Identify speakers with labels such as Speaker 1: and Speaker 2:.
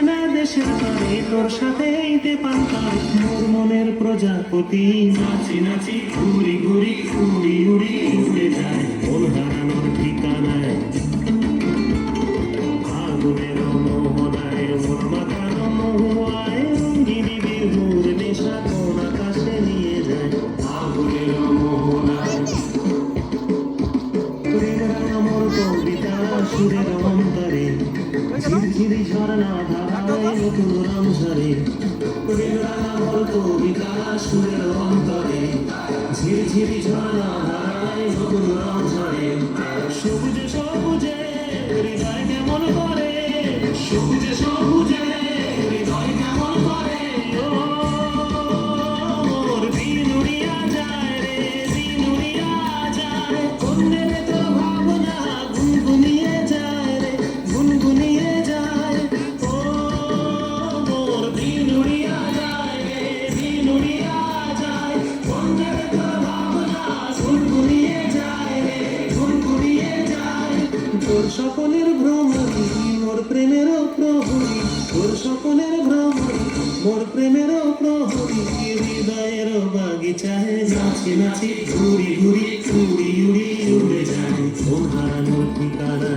Speaker 1: অচেনা দেশের তরে তোর সাথে এইতে পান্তার মোর মনের প্রজাপতি নাচি নাচি ঘুরি ঘুরি উড়ি উড়ি উড়ে যায় মন হারানোর ঠিকানায় আগুনের মোহনায় মোর মাথানো মহুয়ায় রঙ্গিনী বিহুর নেশা কোন আকাশে নিয়ে যায় আগুনের মোহনায় মোর কবিতা সুরের অন্তরে ঝিরঝিরি ঝরনা ধারায় নতুন রং ঝরে মোর কবিতা সুরের অন্তরে ঝিরঝিরি ঝরনা ধারায় নতুন রং ঝরে সবুজে সবুজে হৃদয় কেমন করে সবুজে সবুজে হৃদয় কেমন করে ও মোর দিন উড়িয়া যায় রে দিন উড়িয়া যায় কন্যে তোর ভাবনা গুনগুনিয়ে যায় রে গুনগুনিয়ে যায় ও মোর দিন উড়িয়া যায় রে দিন উড়িয়া যায় কন্যে তোর ভাবনা গুনগুনিয়ে যায় রে গুনগুনিয়ে যায় তোর সকলের ভ্রমণী মোর প্রেমেরও প্রহরী তোর সকলের ভ্রমণী মোর প্রেমেরও প্রহরী হৃদয়ের বাগিচায় নাচি নাচি ঘুরি ঘুরি উড়ি উড়ি উড়ে যায় মন হারানোর ঠিকানা